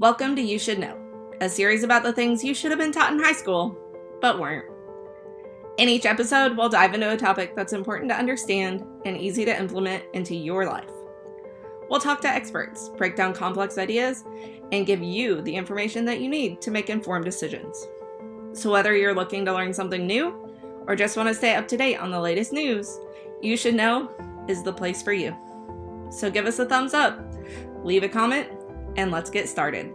Welcome to You Should Know, a series about the things you should have been taught in high school, but weren't. In each episode, we'll dive into a topic that's important to understand and easy to implement into your life. We'll talk to experts, break down complex ideas, and give you the information that you need to make informed decisions. So whether you're looking to learn something new or just want to stay up to date on the latest news, You Should Know is the place for you. So give us a thumbs up, leave a comment, and let's get started.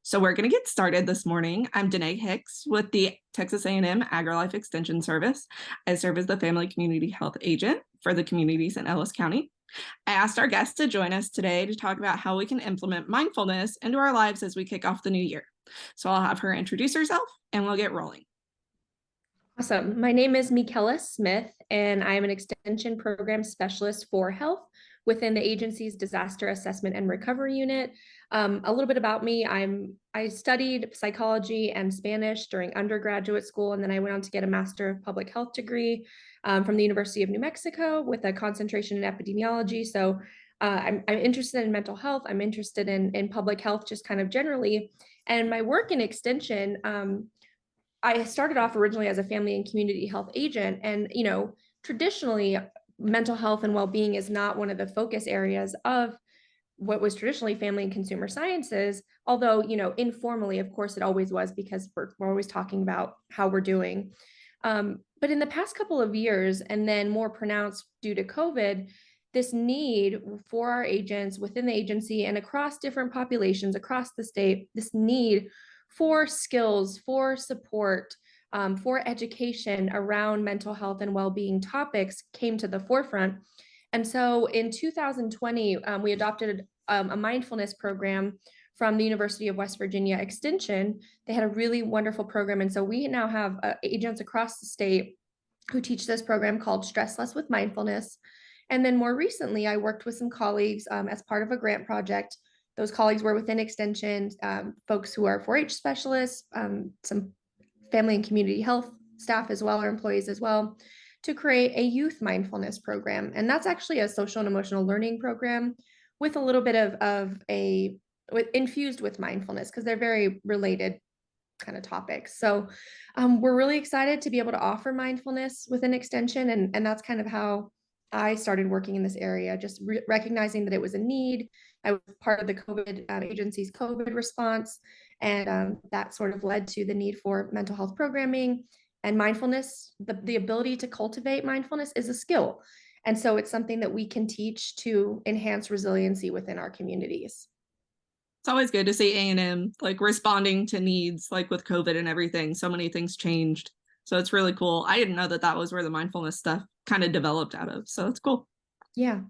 So we're going to get started this morning. I'm Danae Hicks with the Texas A&M AgriLife Extension Service. I serve as the Family Community Health Agent for the communities in Ellis County. I asked our guests to join us today to talk about how we can implement mindfulness into our lives as we kick off the new year. So I'll have her introduce herself and we'll get rolling. Awesome. My name is Miquela Smith, and I am an extension program specialist for health within the agency's disaster assessment and recovery unit. A little bit about me, I studied psychology and Spanish during undergraduate school, and then I went on to get a Master of Public Health degree from the University of New Mexico with a concentration in epidemiology. So I'm interested in mental health. I'm interested in public health just kind of generally. And my work in extension, I started off originally as a family and community health agent. And, traditionally, mental health and well-being is not one of the focus areas of what was traditionally family and consumer sciences, although, informally, of course, it always was because we're always talking about how we're doing. But in the past couple of years, and then more pronounced due to COVID, this need for our agents within the agency and across different populations across the state, this need for skills, for support, for education around mental health and well-being topics came to the forefront. And so in 2020, we adopted a mindfulness program from the University of West Virginia Extension. They had a really wonderful program. And so we now have agents across the state who teach this program called Stress Less with Mindfulness. And then more recently, I worked with some colleagues as part of a grant project. Those colleagues were within Extension, folks who are 4-H specialists, some family and community health staff as well, or employees as well, to create a youth mindfulness program. And that's actually a social and emotional learning program with a little bit infused with mindfulness, because they're very related kind of topics. So we're really excited to be able to offer mindfulness within Extension. And that's kind of how I started working in this area, just recognizing that it was a need. I was part of the COVID agency's COVID response, and that sort of led to the need for mental health programming and mindfulness. The ability to cultivate mindfulness is a skill. And so it's something that we can teach to enhance resiliency within our communities. It's always good to see A&M responding to needs, with COVID and everything. So many things changed. So it's really cool. I didn't know that was where the mindfulness stuff kind of developed out of. So it's cool. Yeah.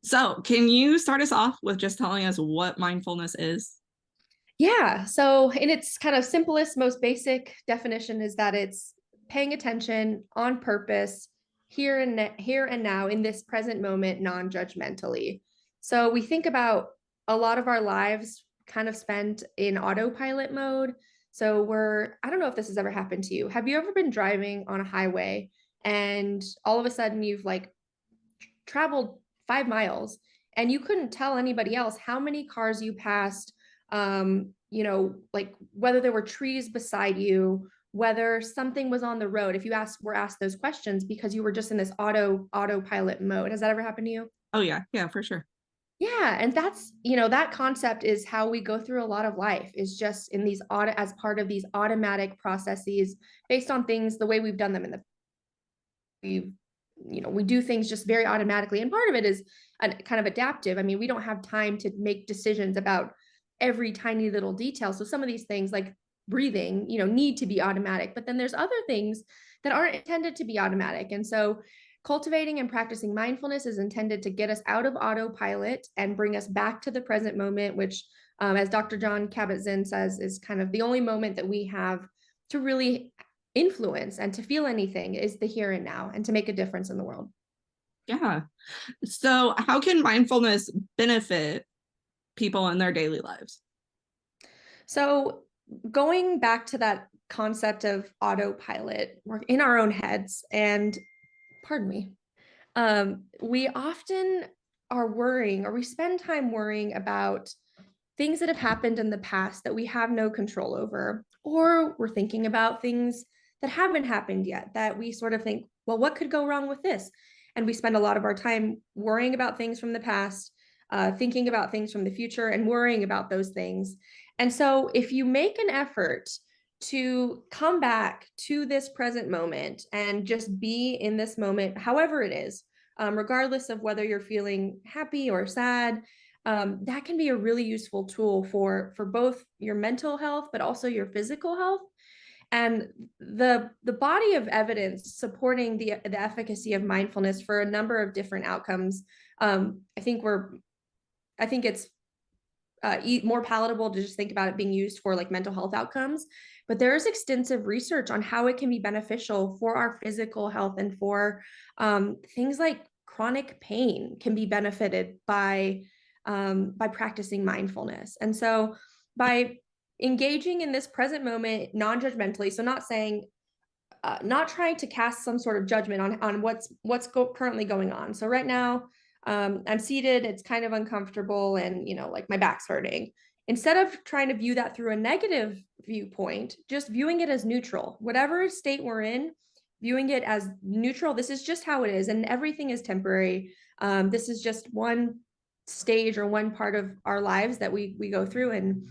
So can you start us off with just telling us what mindfulness is? Yeah. So in its kind of simplest, most basic definition is that it's paying attention on purpose here and now in this present moment, non-judgmentally. So we think about a lot of our lives kind of spent in autopilot mode. So I don't know if this has ever happened to you. Have you ever been driving on a highway and all of a sudden you've traveled 5 miles and you couldn't tell anybody else how many cars you passed, whether there were trees beside you, whether something was on the road, if you were asked those questions because you were just in this autopilot mode. Has that ever happened to you? Oh yeah, for sure. Yeah. And that's, that concept is how we go through a lot of life, is just in these as part of these automatic processes based on things, the way we've done them we do things just very automatically. And part of it is kind of adaptive. I mean, we don't have time to make decisions about every tiny little detail. So some of these things like breathing, need to be automatic, but then there's other things that aren't intended to be automatic. And so cultivating and practicing mindfulness is intended to get us out of autopilot and bring us back to the present moment, which, as Dr. John Kabat-Zinn says, is kind of the only moment that we have to really influence and to feel anything, is the here and now, and to make a difference in the world. Yeah. So how can mindfulness benefit people in their daily lives? So going back to that concept of autopilot, we're in our own heads, and pardon me. We often are worrying, or we spend time worrying about things that have happened in the past that we have no control over, or we're thinking about things that haven't happened yet that we sort of think, well, what could go wrong with this? And we spend a lot of our time worrying about things from the past, thinking about things from the future, and worrying about those things. And so, if you make an effort to come back to this present moment and just be in this moment, however it is, regardless of whether you're feeling happy or sad, that can be a really useful tool for both your mental health, but also your physical health. And the body of evidence supporting the efficacy of mindfulness for a number of different outcomes. I think it's more palatable to just think about it being used for like mental health outcomes. But there is extensive research on how it can be beneficial for our physical health, and for things like chronic pain can be benefited by practicing mindfulness. And so by engaging in this present moment non-judgmentally, so not saying, not trying to cast some sort of judgment on what's currently going on. So right now, I'm seated, it's kind of uncomfortable, and like my back's hurting. Instead of trying to view that through a negative viewpoint, just viewing it as neutral. Whatever state we're in, viewing it as neutral. This is just how it is, and everything is temporary. This is just one stage or one part of our lives that we go through, and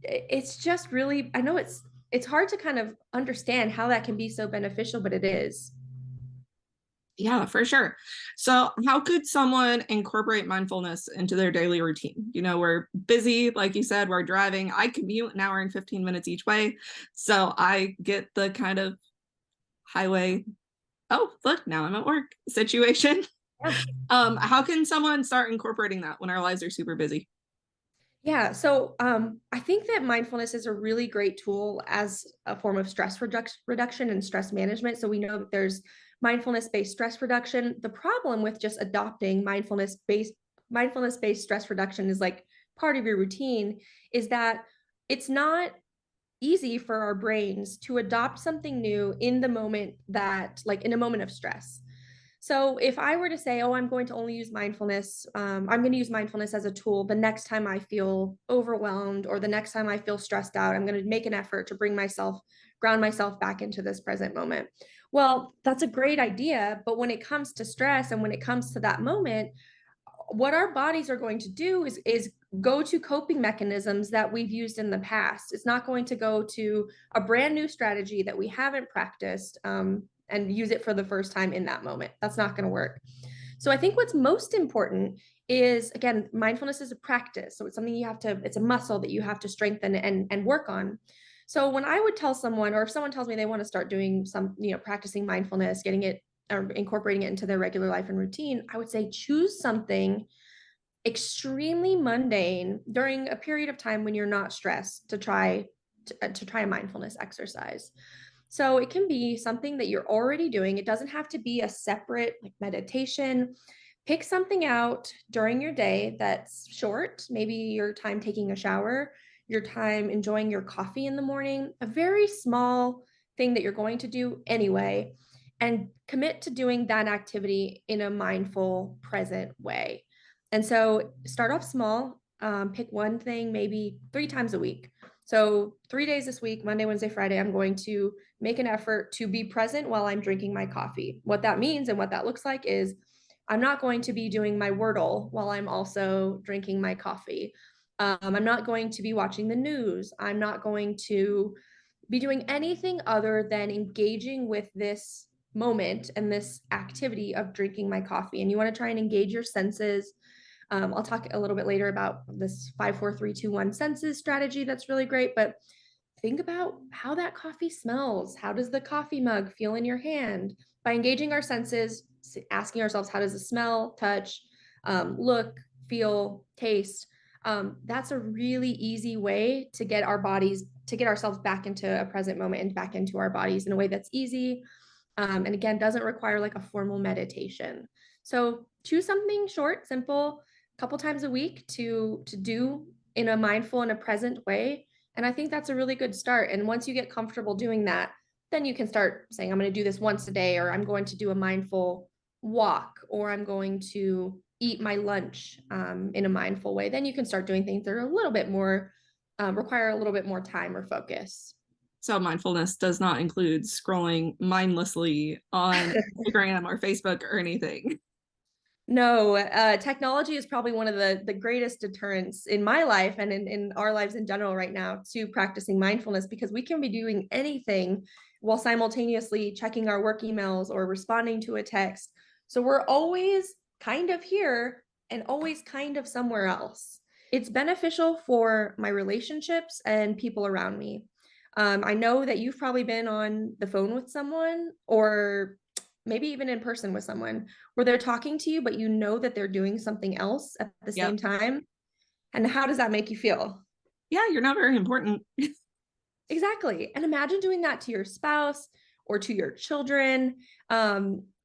it's just really, I know it's hard to kind of understand how that can be so beneficial, but it is. Yeah, for sure. So, how could someone incorporate mindfulness into their daily routine? We're busy, like you said, we're driving. I commute an hour and 15 minutes each way. So, I get the kind of highway, oh, look, now I'm at work situation. Yeah. How can someone start incorporating that when our lives are super busy? Yeah, so I think that mindfulness is a really great tool as a form of stress reduction and stress management. So we know that there's mindfulness-based stress reduction. The problem with just adopting mindfulness-based stress reduction is like part of your routine is that it's not easy for our brains to adopt something new in the moment, that like in a moment of stress. So if I were to say, oh, I'm going to only use mindfulness, I'm going to use mindfulness as a tool the next time I feel overwhelmed, or the next time I feel stressed out, I'm going to make an effort to ground myself back into this present moment. Well, that's a great idea. But when it comes to stress, and when it comes to that moment, what our bodies are going to do is go to coping mechanisms that we've used in the past. It's not going to go to a brand new strategy that we haven't practiced, and use it for the first time in that moment. That's not going to work. So I think what's most important is, again, mindfulness is a practice. So it's something it's a muscle that you have to strengthen and work on. So when I would tell someone, or if someone tells me they want to start doing practicing mindfulness, getting it or incorporating it into their regular life and routine, I would say choose something extremely mundane during a period of time when you're not stressed to try a mindfulness exercise. So it can be something that you're already doing. It doesn't have to be a separate like meditation. Pick something out during your day that's short, maybe your time taking a shower, your time enjoying your coffee in the morning, a very small thing that you're going to do anyway, and commit to doing that activity in a mindful, present way. And so start off small, pick one thing maybe 3 times a week. So 3 days this week, Monday, Wednesday, Friday, I'm going to make an effort to be present while I'm drinking my coffee. What that means and what that looks like is I'm not going to be doing my Wordle while I'm also drinking my coffee. I'm not going to be watching the news. I'm not going to be doing anything other than engaging with this moment and this activity of drinking my coffee. And you want to try and engage your senses. I'll talk a little bit later about this 5, 4, 3, 2, 1 senses strategy that's really great. But think about how that coffee smells. How does the coffee mug feel in your hand? By engaging our senses, asking ourselves, how does it smell, touch, look, feel, taste? That's a really easy way to get ourselves back into a present moment and back into our bodies in a way that's easy. And again, doesn't require like a formal meditation. So choose something short, simple, a couple times a week to do in a mindful and a present way. And I think that's a really good start. And once you get comfortable doing that, then you can start saying, I'm going to do this once a day, or I'm going to do a mindful walk or I'm going to eat my lunch in a mindful way, then you can start doing things that are a little bit more, require a little bit more time or focus. So mindfulness does not include scrolling mindlessly on Instagram or Facebook or anything. No, technology is probably one of the greatest deterrents in my life and in our lives in general right now to practicing mindfulness, because we can be doing anything while simultaneously checking our work emails or responding to a text. So we're always kind of here and always kind of somewhere else. It's beneficial for my relationships and people around me. I know that you've probably been on the phone with someone or maybe even in person with someone where they're talking to you, but you know that they're doing something else at the Yep. same time. And how does that make you feel? Yeah, you're not very important. Exactly. And imagine doing that to your spouse or to your children.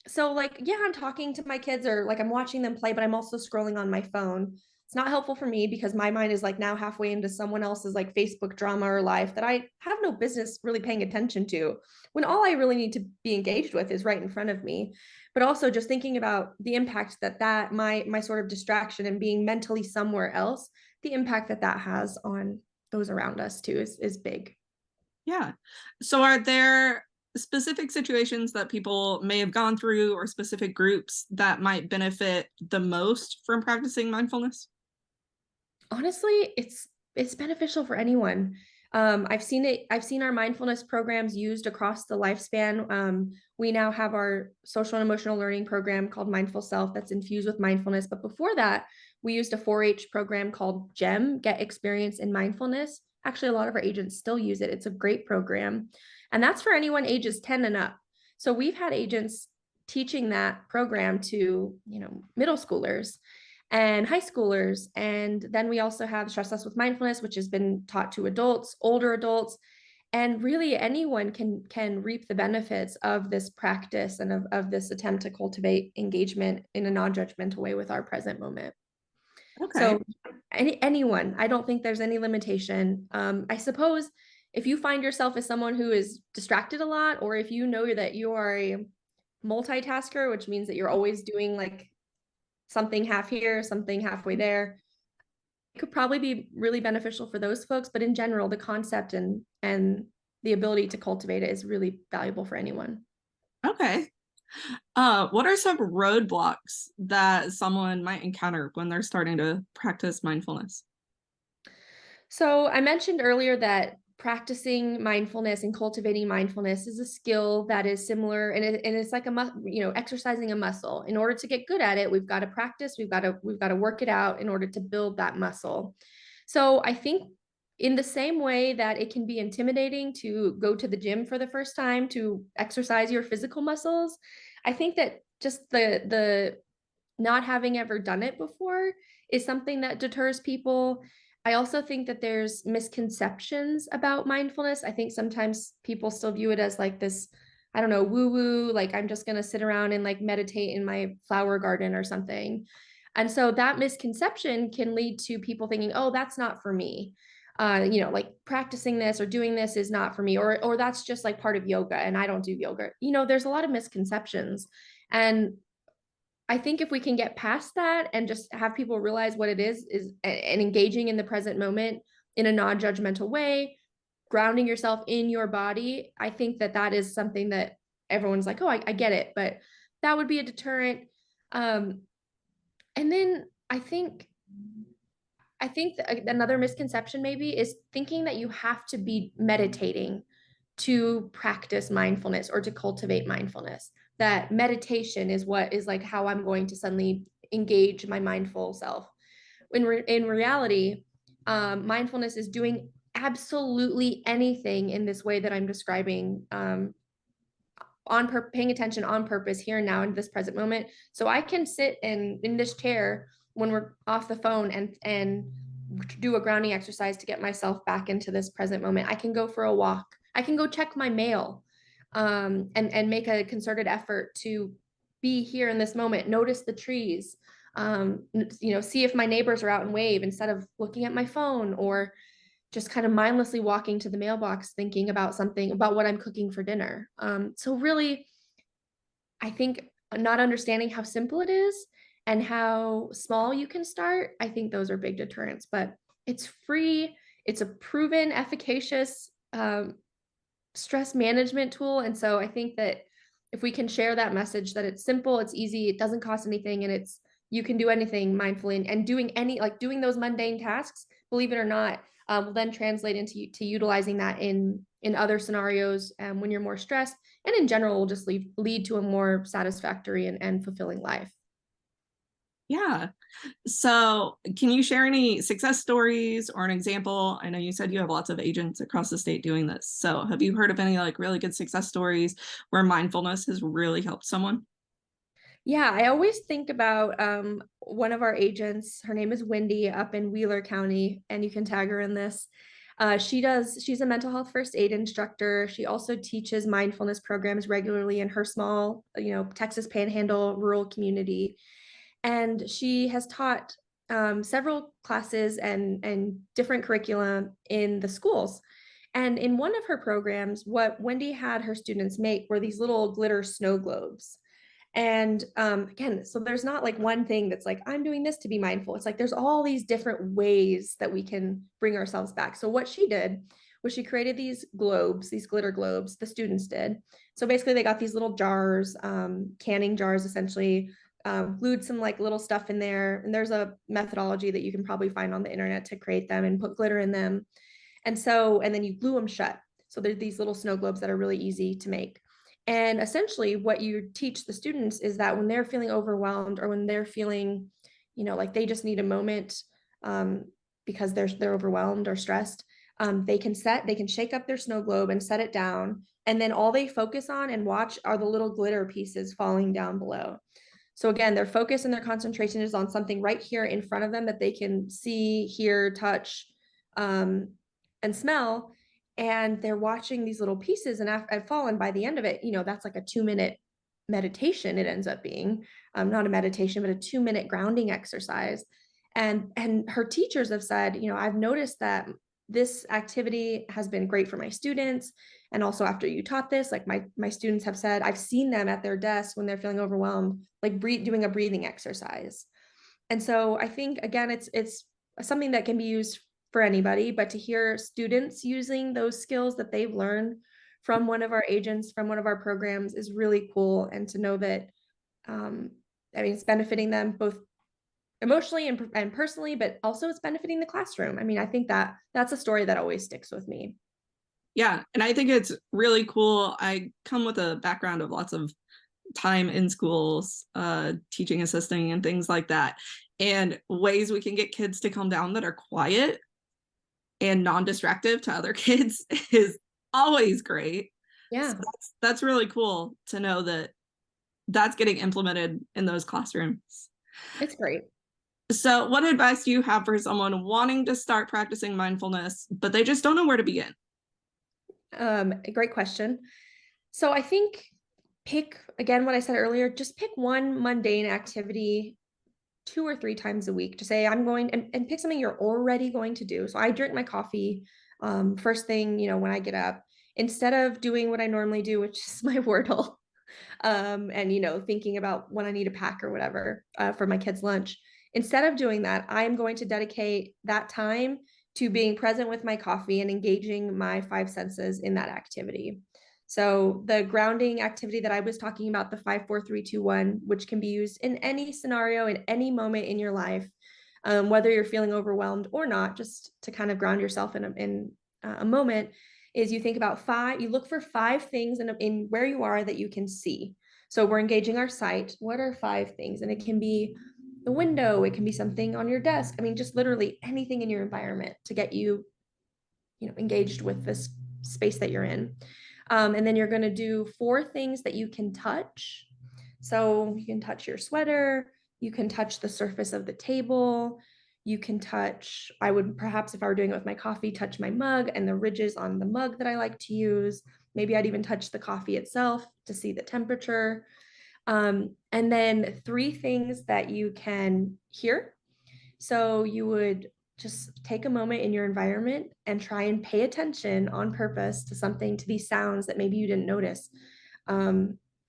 So like, yeah, I'm talking to my kids or like I'm watching them play, but I'm also scrolling on my phone. It's not helpful for me because my mind is like now halfway into someone else's like Facebook drama or life that I have no business really paying attention to, when all I really need to be engaged with is right in front of me. But also just thinking about the impact that my sort of distraction and being mentally somewhere else, the impact that has on those around us too is big. Yeah. So are there specific situations that people may have gone through or specific groups that might benefit the most from practicing mindfulness? Honestly, it's beneficial for anyone. I've seen it. I've seen our mindfulness programs used across the lifespan. We now have our social and emotional learning program called Mindful Self that's infused with mindfulness. But before that, we used a 4-H program called GEM, Get Experience in Mindfulness. Actually, a lot of our agents still use it. It's a great program, and that's for anyone ages 10 and up. So we've had agents teaching that program to middle schoolers and high schoolers. And then we also have Stress Less with Mindfulness, which has been taught to adults, older adults, and really anyone can reap the benefits of this practice and of this attempt to cultivate engagement in a non-judgmental way with our present moment. Okay. So anyone, I don't think there's any limitation. I suppose if you find yourself as someone who is distracted a lot, or if you know that you are a multitasker, which means that you're always doing like something half here, something halfway there. It could probably be really beneficial for those folks, but in general, the concept and the ability to cultivate it is really valuable for anyone. Okay. What are some roadblocks that someone might encounter when they're starting to practice mindfulness? So I mentioned earlier that practicing mindfulness and cultivating mindfulness is a skill that is similar, and it's like exercising a muscle. In order to get good at it, we've got to practice, we've got to work it out in order to build that muscle. So I think in the same way that it can be intimidating to go to the gym for the first time to exercise your physical muscles, I think that just the not having ever done it before is something that deters people. I also think that there's misconceptions about mindfulness. I think sometimes people still view it as like this, I don't know, woo woo, like I'm just going to sit around and like meditate in my flower garden or something. And so that misconception can lead to people thinking, oh, that's not for me. Like practicing this or doing this is not for me, or that's just like part of yoga and I don't do yoga. There's a lot of misconceptions. And I think if we can get past that and just have people realize what it is and engaging in the present moment in a non-judgmental way, grounding yourself in your body, I think that is something that everyone's like, oh, I get it, but that would be a deterrent. And then I think another misconception maybe is thinking that you have to be meditating to practice mindfulness or to cultivate mindfulness. That meditation is what is like how I'm going to suddenly engage my mindful self. In reality, mindfulness is doing absolutely anything in this way that I'm describing, paying attention on purpose here and now in this present moment. So I can sit in this chair when we're off the phone and do a grounding exercise to get myself back into this present moment. I can go for a walk. I can go check my mail, and make a concerted effort to be here in this moment. Notice the trees. See if my neighbors are out and wave instead of looking at my phone, or just kind of mindlessly walking to the mailbox thinking about something about what I'm cooking for dinner. So really, I think not understanding how simple it is and how small you can start, I think those are big deterrents. But it's free, it's a proven, efficacious stress management tool. And so I think that if we can share that message that it's simple, it's easy, it doesn't cost anything, and it's you can do anything mindfully, and doing any like doing those mundane tasks, believe it or not, will then translate into to utilizing that in other scenarios when you're more stressed, and in general will just lead to a more satisfactory and fulfilling life. Yeah. So, can you share any success stories or an example? I know you said you have lots of agents across the state doing this. So, have you heard of any like really good success stories where mindfulness has really helped someone? Yeah, I always think about one of our agents. Her name is Wendy up in Wheeler County, and you can tag her in this. She's a mental health first aid instructor. She also teaches mindfulness programs regularly in her small, Texas Panhandle rural community. And she has taught several classes and different curriculum in the schools. And in one of her programs, what Wendy had her students make were these little glitter snow globes. And again, so there's not like one thing that's like, I'm doing this to be mindful. It's like there's all these different ways that we can bring ourselves back. So what she did was she created these globes, these glitter globes, the students did. So basically they got these little jars, canning jars essentially, glued some like little stuff in there. And there's a methodology that you can probably find on the internet to create them and put glitter in them. And then you glue them shut. So they're these little snow globes that are really easy to make. And essentially, what you teach the students is that when they're feeling overwhelmed or when they're feeling, like they just need a moment because they're overwhelmed or stressed, they can shake up their snow globe and set it down, and then all they focus on and watch are the little glitter pieces falling down below. So again, their focus and their concentration is on something right here in front of them that they can see, hear, touch, um, and smell. And they're watching these little pieces and fall. And by the end of it, that's like a 2-minute meditation. It ends up being not a meditation, but a 2-minute grounding exercise. And her teachers have said, I've noticed that this activity has been great for my students. And also after you taught this, like my students have said, I've seen them at their desk when they're feeling overwhelmed, like doing a breathing exercise. And so I think again, it's something that can be used for anybody, but to hear students using those skills that they've learned from one of our agents, from one of our programs is really cool. And to know that, it's benefiting them both emotionally and personally, but also it's benefiting the classroom. I think that's a story that always sticks with me. Yeah. And I think it's really cool. I come with a background of lots of time in schools, teaching assisting and things like that. And ways we can get kids to calm down that are quiet and non-distractive to other kids is always great. Yeah. So that's really cool to know that that's getting implemented in those classrooms. It's great. So, what advice do you have for someone wanting to start practicing mindfulness, but they just don't know where to begin? A great question. So I think pick again what I said earlier, just pick one mundane activity 2 or 3 times a week to say I'm going and pick something you're already going to do. So I drink my coffee first thing, when I get up, instead of doing what I normally do, which is my Wordle, and thinking about when I need to pack or whatever for my kids' lunch. Instead of doing that, I'm going to dedicate that time to being present with my coffee and engaging my 5 senses in that activity. So the grounding activity that I was talking about, the 5, 4, 3, 2, 1, which can be used in any scenario, in any moment in your life, whether you're feeling overwhelmed or not, just to kind of ground yourself in a moment, is you think about you look for 5 things in where you are that you can see. So we're engaging our sight. What are 5 things? And it can be the window, it can be something on your desk. Just literally anything in your environment to get you, engaged with this space that you're in. And then you're going to do 4 things that you can touch. So you can touch your sweater, you can touch the surface of the table, you can touch, I would perhaps, if I were doing it with my coffee, touch my mug and the ridges on the mug that I like to use. Maybe I'd even touch the coffee itself to see the temperature. And then 3 things that you can hear. So you would just take a moment in your environment and try and pay attention on purpose to these sounds that maybe you didn't notice.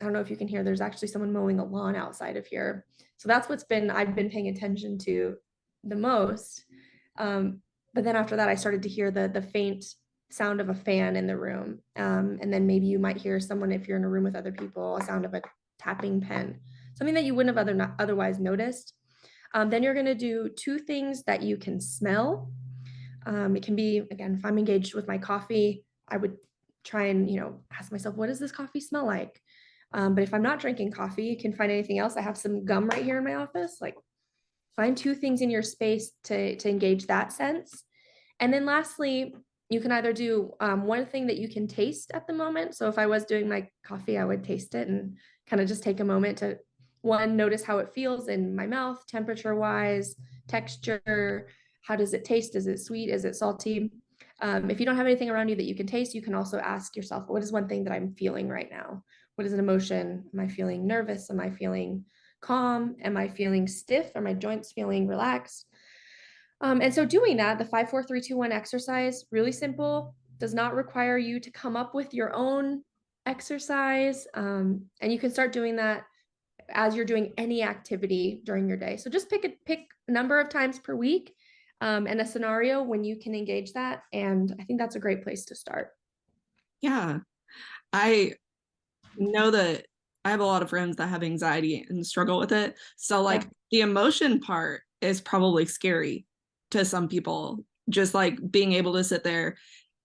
I don't know if you can hear, there's actually someone mowing a lawn outside of here. So that's I've been paying attention to the most. But then after that, I started to hear the faint sound of a fan in the room. And then maybe you might hear someone, if you're in a room with other people, a sound of a tapping pen, something that you wouldn't have otherwise noticed. Then you're going to do two things that you can smell. It can be, again, if I'm engaged with my coffee, I would try and, ask myself, what does this coffee smell like? But if I'm not drinking coffee, you can find anything else. I have some gum right here in my office. Like, find two things in your space to engage that sense. And then lastly, you can either do one thing that you can taste at the moment. So if I was doing my coffee, I would taste it and kind of just take a moment to, one, notice how it feels in my mouth, temperature wise, texture. How does it taste? Is it sweet? Is it salty? If you don't have anything around you that you can taste, you can also ask yourself, what is one thing that I'm feeling right now? What is an emotion? Am I feeling nervous? Am I feeling calm? Am I feeling stiff? Are my joints feeling relaxed? And so doing that, the 5, 4, 3, 2, 1 exercise, really simple, does not require you to come up with your own exercise. And you can start doing that as you're doing any activity during your day. So just pick a number of times per week, and a scenario when you can engage that. And I think that's a great place to start. Yeah. I know that I have a lot of friends that have anxiety and struggle with it. So, Yeah. like, the emotion part is probably scary to some people. Just like being able to sit there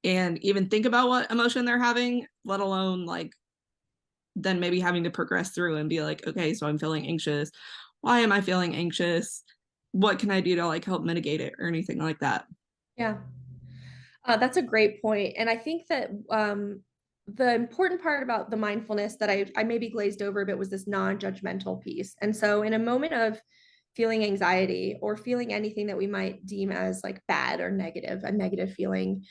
and even think about what emotion they're having, let alone like then maybe having to progress through and be like, okay, so I'm feeling anxious. Why am I feeling anxious? What can I do to like help mitigate it or anything like that? Yeah. That's a great point. And I think that the important part about the mindfulness that I maybe glazed over a bit was this non-judgmental piece. And so in a moment of feeling anxiety or feeling anything that we might deem as like bad or negative, a negative feeling,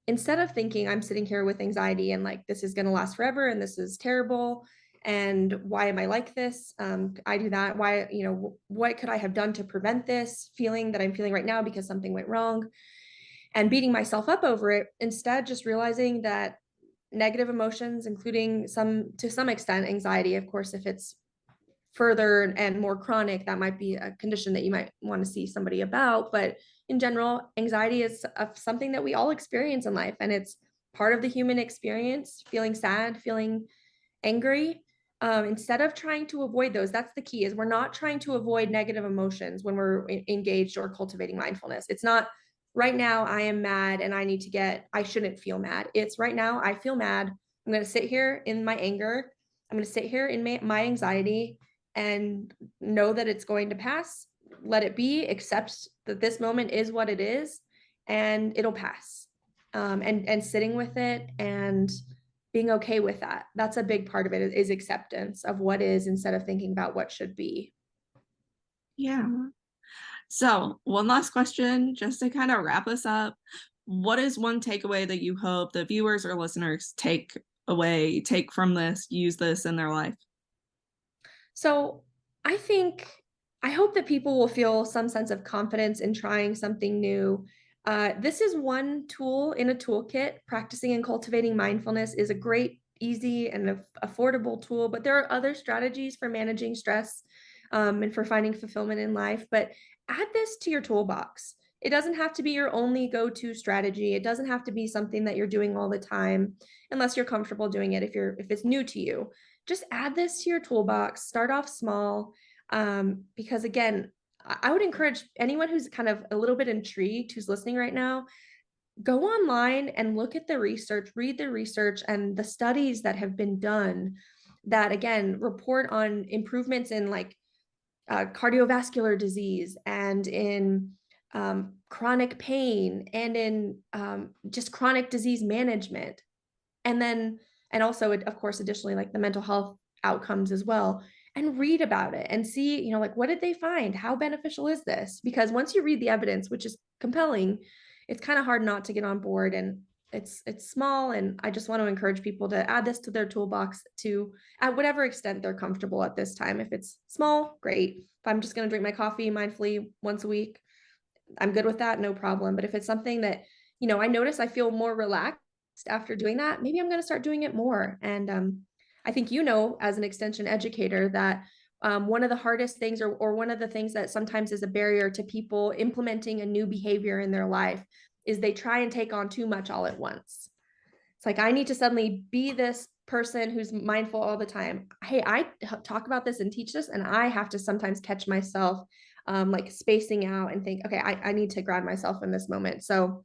instead of thinking I'm sitting here with anxiety and like this is going to last forever and this is terrible and why am I like this? I do that. Why, what could I have done to prevent this feeling that I'm feeling right now because something went wrong? And beating myself up over it, instead just realizing that negative emotions, including to some extent anxiety, of course, if it's further and more chronic, that might be a condition that you might want to see somebody about. But in general, anxiety is something that we all experience in life, and it's part of the human experience. Feeling sad, feeling angry, instead of trying to avoid those, that's the key, is we're not trying to avoid negative emotions when we're engaged or cultivating mindfulness. It's not right now I am mad and I shouldn't feel mad. It's right now I feel mad. I'm going to sit here in my anger. I'm going to sit here in my anxiety and know that it's going to pass. Let it be, accept that this moment is what it is and it'll pass. And sitting with it and being okay with that. That's a big part of it, is acceptance of what is instead of thinking about what should be. Yeah. So, one last question just to kind of wrap us up. What is one takeaway that you hope the viewers or listeners take from this, use this in their life? So I think, I hope that people will feel some sense of confidence in trying something new. This is one tool in a toolkit. Practicing and cultivating mindfulness is a great, easy, and affordable tool, but there are other strategies for managing stress, and for finding fulfillment in life. But add this to your toolbox. It doesn't have to be your only go-to strategy. It doesn't have to be something that you're doing all the time, unless you're comfortable doing it. If it's new to you, just add this to your toolbox. Start off small, because again, I would encourage anyone who's kind of a little bit intrigued, who's listening right now, go online and look at the research, read the research and the studies that have been done that, again, report on improvements in like cardiovascular disease and in chronic pain and in just chronic disease management. And then, and also, of course, additionally, like the mental health outcomes as well. And read about it and see, like, what did they find? How beneficial is this? Because once you read the evidence, which is compelling, it's kind of hard not to get on board. And it's small. And I just want to encourage people to add this to their toolbox to, at whatever extent they're comfortable at this time. If it's small, great. If I'm just going to drink my coffee mindfully once a week, I'm good with that, no problem. But if it's something that, I notice I feel more relaxed after doing that, maybe I'm going to start doing it more. And I think, as an extension educator, that one of the hardest things or one of the things that sometimes is a barrier to people implementing a new behavior in their life is they try and take on too much all at once. It's like, I need to suddenly be this person who's mindful all the time. Hey, I talk about this and teach this, and I have to sometimes catch myself like spacing out and think, okay, I need to ground myself in this moment. So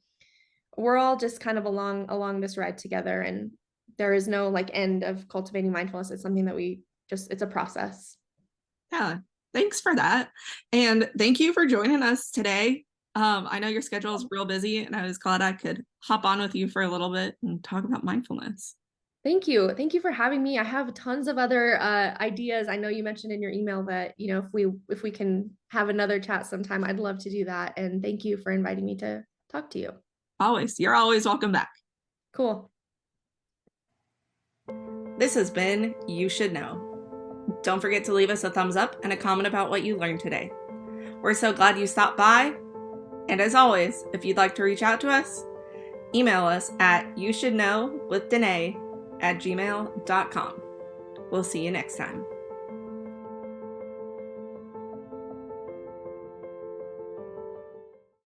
we're all just kind of along this ride together, and there is no like end of cultivating mindfulness. It's something that it's a process. Yeah, thanks for that. And thank you for joining us today. I know your schedule is real busy, and I was glad I could hop on with you for a little bit and talk about mindfulness. Thank you. Thank you for having me. I have tons of other ideas. I know you mentioned in your email that, if we can have another chat sometime, I'd love to do that. And thank you for inviting me to talk to you. Always. You're always welcome back. Cool. This has been You Should Know. Don't forget to leave us a thumbs up and a comment about what you learned today. We're so glad you stopped by. And as always, if you'd like to reach out to us, email us at youshouldknowwithdanae@gmail.com. We'll see you next time.